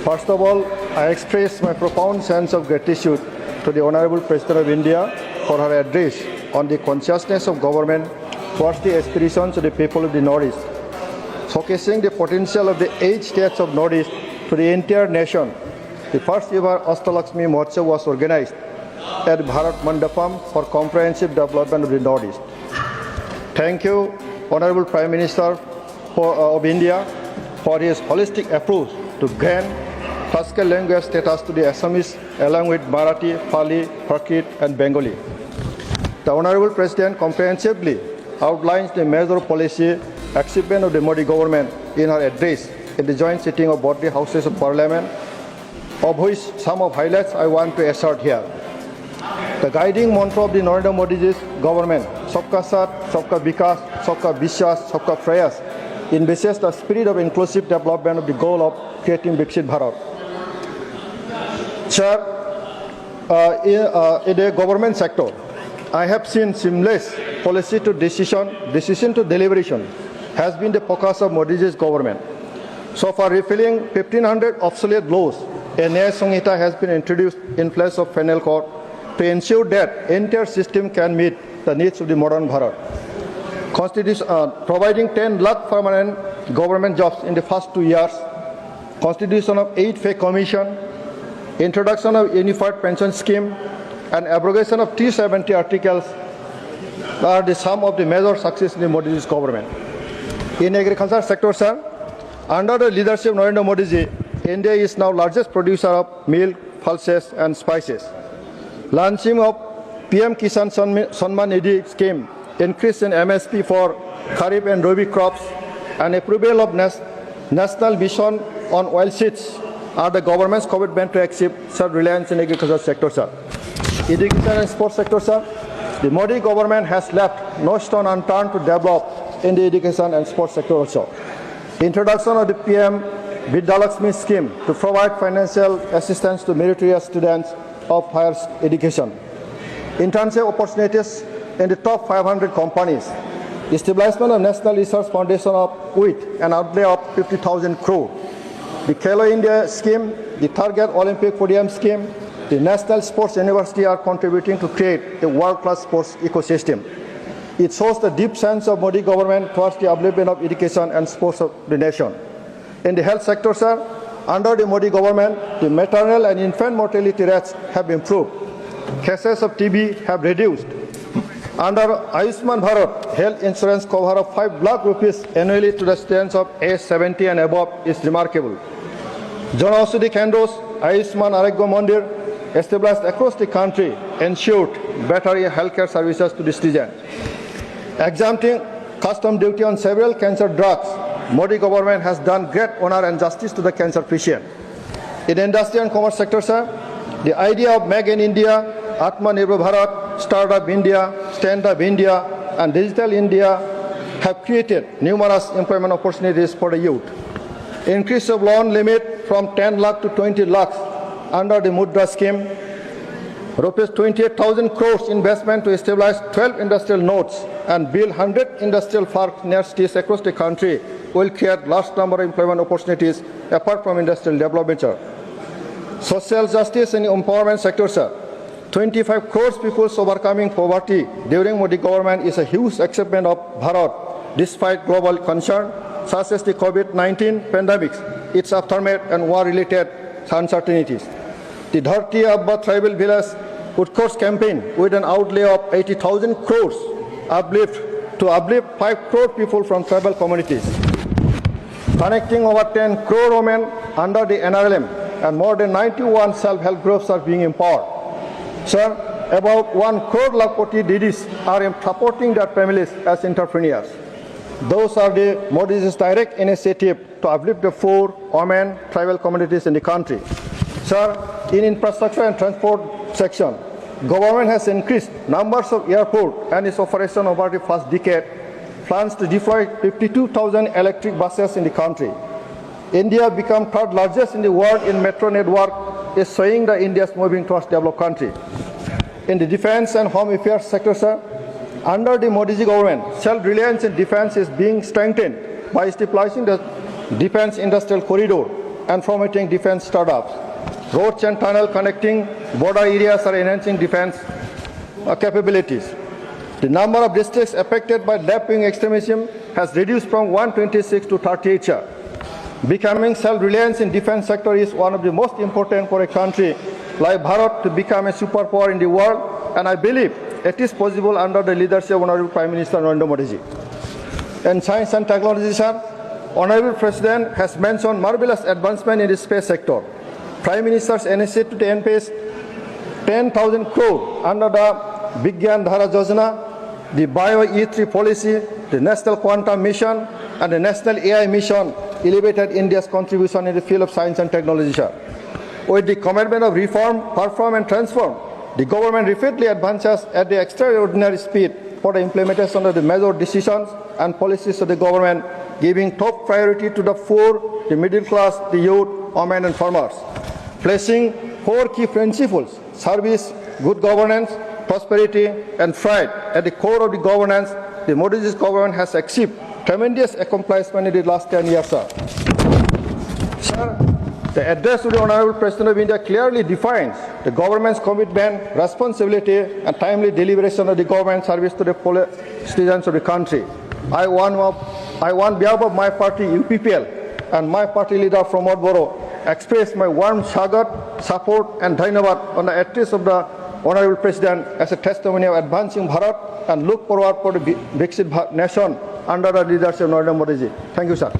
First of all, I express my profound sense of gratitude to the Honorable President of India for her address on the consciousness of government towards the aspirations of the people of the Northeast, showcasing the potential of the 8 states of Northeast to the entire nation. The first ever Astalakshmi Mahotsav was organized at Bharat Mandapam for comprehensive development of the Northeast. Thank you, Honorable Prime Minister of India, for his holistic approach to grant classical language status to the Assamese along with Marathi, Pali, Prakrit and Bengali. The Honorable President comprehensively outlines the major policy achievement of the Modi government in her address in the joint sitting of both the Houses of Parliament, of which some of highlights I want to assert here. The guiding mantra of the Narendra Modi's government, Sabka Saath, Sabka Vikas, Sabka Vishwas, Sabka Prayas, envisages the spirit of inclusive development of the goal of creating Viksit Bharat. Sir, in the government sector, I have seen seamless policy to decision to deliberation has been the focus of Modi's government. So for repealing 1500 obsolete laws, a Nyaya Samhita has been introduced in place of penal court to ensure that entire system can meet the needs of the modern Bharat. Providing 10 lakh permanent government jobs in the first 2 years, constitution of 8 pay commission, introduction of unified pension scheme, and abrogation of 370 articles are the sum of the major success in the Modi's government. In agriculture sector, sir, under the leadership of Narendra Modi, India is now largest producer of milk, pulses and spices. Launching of PM Kisan Samman Nidhi scheme, increase in MSP for Kharif and Rabi crops, and approval of National Mission on Oilseeds are the government's commitment to achieve self-reliance in agriculture sector, sir. Education and sports sector, sir, the Modi government has left no stone unturned to develop in the education and sports sector also. Introduction of the PM Vidyalakshmi scheme to provide financial assistance to meritorious students of higher education. Internship opportunities in the top 500 companies. Establishment of National Research Foundation with an outlay of 50,000 crore. The Khelo India scheme, the Target Olympic Podium scheme, the National Sports University are contributing to create a world-class sports ecosystem. It shows the deep sense of Modi government towards the upliftment of education and sports of the nation. In the health sector, sir, under the Modi government, the maternal and infant mortality rates have improved. Cases of TB have reduced. Under Ayushman Bharat, health insurance cover of 5 lakh rupees annually to the students of age 70 and above is remarkable. Jan Aushadhi Kendras, Ayushman Arogya Mandir, established across the country, ensured better healthcare services to the citizens. Exempting custom duty on several cancer drugs, Modi government has done great honor and justice to the cancer patient. In industry and commerce sector, sir, the idea of Make in India, Atmanirbhar Bharat, Startup India, Stand Up India, and Digital India have created numerous employment opportunities for the youth. Increase of loan limit from 10 lakh to 20 lakhs under the Mudra scheme. Rupees 28,000 crores investment to establish 12 industrial nodes and build 100 industrial parks near cities across the country will create large number of employment opportunities apart from industrial development. Social justice and empowerment sector, sir. 25 crores people overcoming poverty during Modi government is a huge achievement of Bharat despite global concern such as the COVID-19 pandemic, its aftermath and war-related uncertainties. The Dharti Abba tribal village Utkarsh campaign with an outlay of 80,000 crores to uplift 5 crore people from tribal communities. Connecting over 10 crore women under the NRLM and more than 91 self-help groups are being empowered. Sir, about 1 crore Lakpati Didis are supporting their families as entrepreneurs. Those are the Modi's direct initiative to uplift the poor, women, tribal communities in the country. Sir, in infrastructure and transport section, government has increased numbers of airport and its operation over the first decade, plans to deploy 52,000 electric buses in the country. India become third largest in the world in metro network is showing that India is moving towards developed country. In the defense and home affairs sector, sir, under the Modi government, self-reliance in defense is being strengthened by establishing the defense industrial corridor and promoting defense startups. Roads and tunnel connecting border areas are enhancing defense capabilities. The number of districts affected by left-wing extremism has reduced from 126 to 38. Sir. Becoming self-reliance in defense sector is one of the most important for a country like Bharat to become a superpower in the world, and I believe it is possible under the leadership of Honorable Prime Minister Narendra Modi ji. In science and technology, sir, Honorable President has mentioned marvelous advancement in the space sector. Prime Minister's initiative to invest 10,000 crore under the Vigyan Dhara Yojana, the Bio E3 policy, the National Quantum Mission, and the National AI Mission elevated India's contribution in the field of science and technology. Sir. With the commitment of reform, perform, and transform, the government repeatedly advances at the extraordinary speed for the implementation of the major decisions and policies of the government, giving top priority to the poor, the middle class, the youth, women, and farmers. Placing 4 key principles: service, good governance, prosperity, and pride at the core of the governance, the Modi's government has achieved tremendous accomplishment in the last 10 years. Sir. Sir, the address to the Honorable President of India clearly defines the government's commitment, responsibility, and timely deliberation of the government service to the citizens of the country. I on behalf of my party, UPPL, and my party leader from Boro, express my warm swagat, support, and dhanyavad on the address of the Honorable President as a testimony of advancing Bharat, and look forward for the Viksit nation under the leadership of Narendra Modi ji. Thank you, sir.